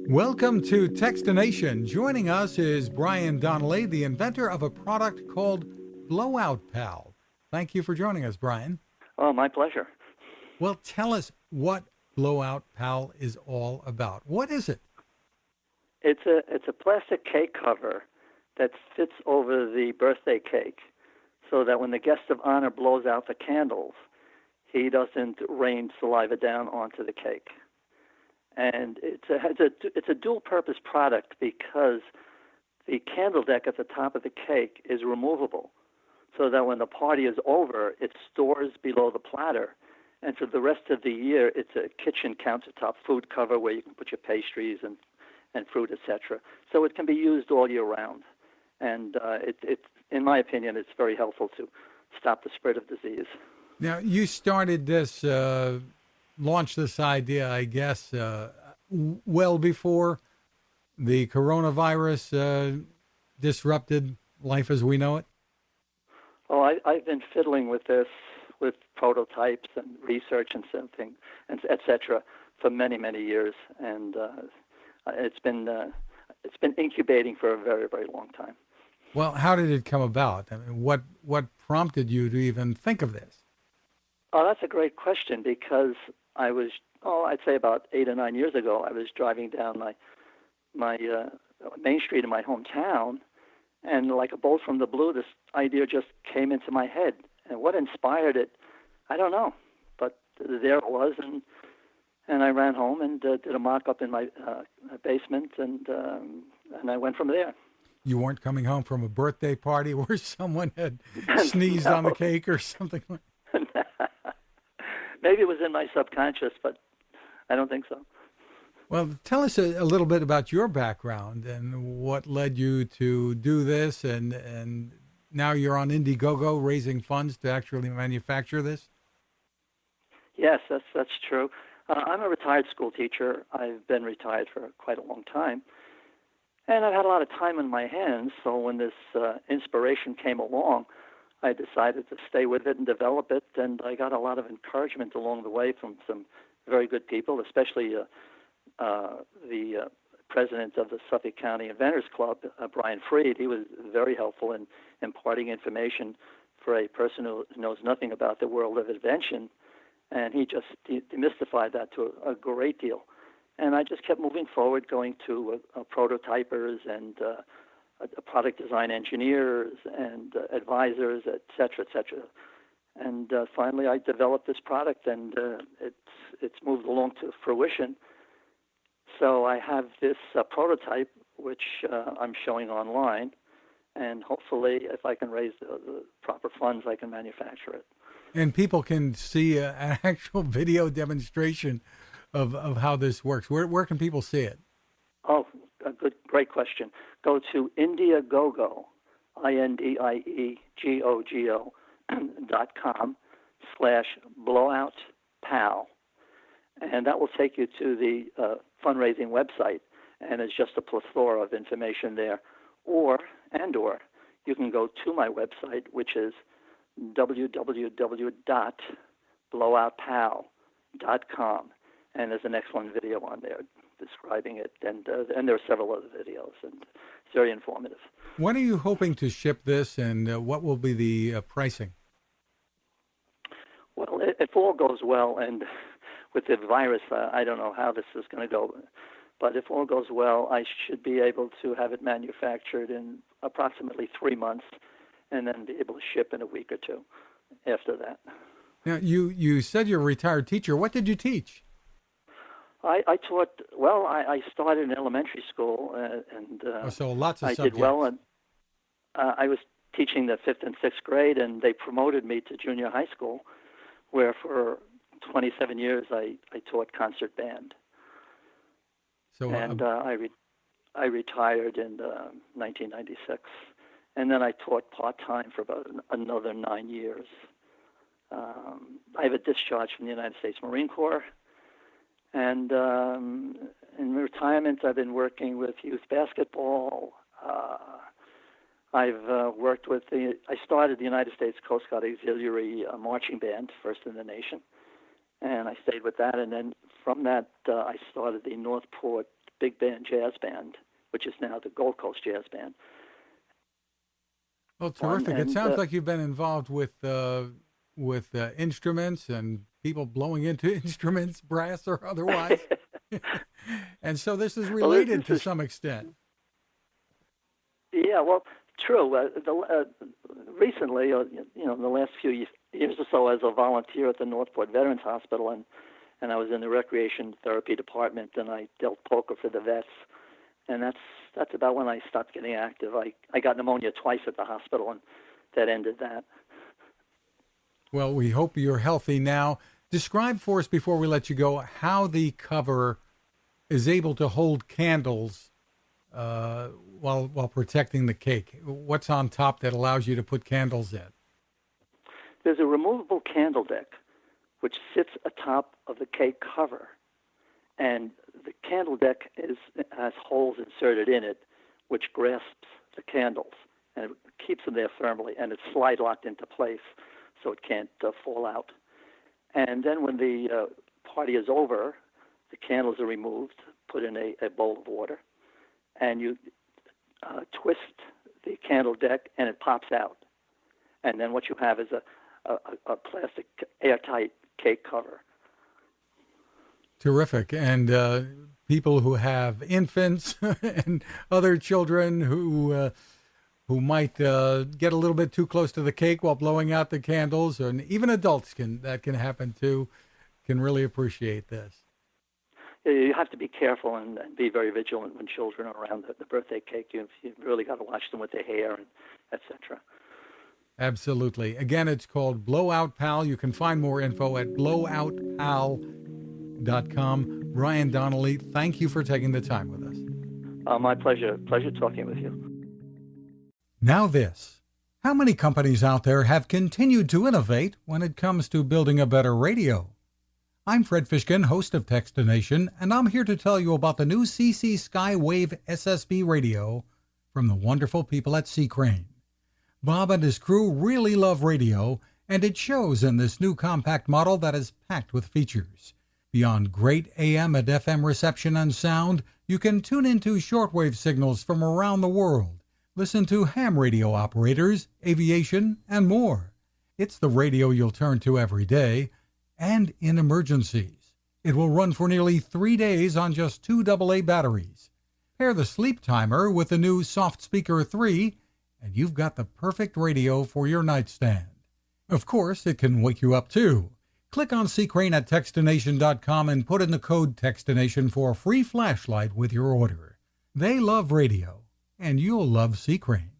Welcome to Techstination. Joining us is Brian Donnelly, the inventor of a product called BlowOut Pal. Thank you for joining us, Brian. Oh, my pleasure. Well, tell us what BlowOut Pal is all about. What is it? It's a plastic cake cover that fits over the birthday cake so that when the guest of honor blows out the candles, he doesn't rain saliva down onto the cake. And it's a dual-purpose product because the candle deck at the top of the cake is removable, so that when the party is over, it stores below the platter. And for the rest of the year, it's a kitchen countertop food cover where you can put your pastries and fruit, etc. So it can be used all year round. And in my opinion, it's very helpful to stop the spread of disease. Now, you started this, launched this idea, I guess, well before the coronavirus disrupted life as we know it? Oh, I've been fiddling with this, with prototypes and research and something, and et cetera, for many, many years. And it's been incubating for a very, very long time. Well, how did it come about? I mean, what prompted you to even think of this? Oh, that's a great question because I was, I'd say about 8 or 9 years ago, I was driving down my main street in my hometown, and like a bolt from the blue, this idea just came into my head. And what inspired it, I don't know, but there it was, and I ran home and did a mock-up in my basement, and I went from there. You weren't coming home from a birthday party where someone had sneezed No. on the cake or something like that? Maybe it was in my subconscious, but I don't think so. Well, tell us a little bit about your background and what led you to do this, and now you're on Indiegogo raising funds to actually manufacture this? Yes, that's true. I'm a retired school teacher. I've been retired for quite a long time, and I've had a lot of time on my hands, so when this inspiration came along, I decided to stay with it and develop it, and I got a lot of encouragement along the way from some very good people, especially the president of the Suffolk County Inventors Club, Brian Freed. He was very helpful in imparting information for a person who knows nothing about the world of invention, and he just demystified that to a great deal. And I just kept moving forward, going to prototypers and product design engineers and advisors, et cetera, et cetera. And finally, I developed this product, and it's moved along to fruition. So I have this prototype, which I'm showing online, and hopefully, if I can raise the proper funds, I can manufacture it. And people can see an actual video demonstration of how this works. Where can people see it? Oh, great question. Go to Indiegogo, INDIEGOGO.com/BlowOutPal. And that will take you to the fundraising website, and it's just a plethora of information there. Or you can go to my website, which is www.blowoutpal.com, and there's an excellent video on there describing it, and there are several other videos, and it's very informative. When are you hoping to ship this, and what will be the pricing? Well, if all goes well, and with the virus, I don't know how this is going to go, but if all goes well, I should be able to have it manufactured in approximately 3 months, and then be able to ship in a week or two after that. Now, you said you're a retired teacher. What did you teach? I taught, well, I started in elementary school, and so lots of I subjects. did well, and I was teaching the 5th and 6th grade, and they promoted me to junior high school, where for 27 years I taught concert band. So, and I retired in 1996, and then I taught part-time for about another 9 years. I have a discharge from the United States Marine Corps, and in retirement I've been working with youth basketball. I've worked with I started the United States Coast Guard Auxiliary Marching Band, first in the nation, and I stayed with that, and then from that I started the Northport big band jazz band, which is now the Gold Coast Jazz Band. Well, terrific. It And sounds like you've been involved with instruments and people blowing into instruments, brass or otherwise. And so this is related to some extent. Yeah, well, true. Recently, in the last few years or so, as a volunteer at the Northport Veterans Hospital, and I was in the recreation therapy department, and I dealt poker for the vets, and that's about when I stopped getting active. I got pneumonia twice at the hospital, and that ended that. Well, we hope you're healthy now. Describe for us, before we let you go, how the cover is able to hold candles while protecting the cake. What's on top that allows you to put candles in? There's a removable candle deck which sits atop of the cake cover, and the candle deck has holes inserted in it which grasps the candles, and it keeps them there firmly, and it's slide locked into place so it can't fall out. And then when the party is over, the candles are removed, put in a bowl of water, and you twist the candle deck, and it pops out. And then what you have is a plastic airtight cake cover. Terrific. And people who have infants and other children who might get a little bit too close to the cake while blowing out the candles, and even adults that can happen too, can really appreciate this. You have to be careful and be very vigilant when children are around the birthday cake. You've really got to watch them with their hair, and etc. Absolutely. Again, it's called BlowOut Pal. You can find more info at blowoutpal.com. Brian Donnelly, thank you for taking the time with us. My pleasure. Pleasure talking with you. Now this. How many companies out there have continued to innovate when it comes to building a better radio? I'm Fred Fishkin, host of Techstination, and I'm here to tell you about the new CC Skywave SSB radio from the wonderful people at C. Crane. Bob and his crew really love radio, and it shows in this new compact model that is packed with features. Beyond great AM and FM reception and sound, you can tune into shortwave signals from around the world, listen to ham radio operators, aviation, and more. It's the radio you'll turn to every day, and in emergencies. It will run for nearly 3 days on just 2 AA batteries. Pair the sleep timer with the new Soft Speaker 3, and you've got the perfect radio for your nightstand. Of course, it can wake you up too. Click on C. Crane at Techstination.com and put in the code Techstination for a free flashlight with your order. They love radio, and you'll love C. Crane.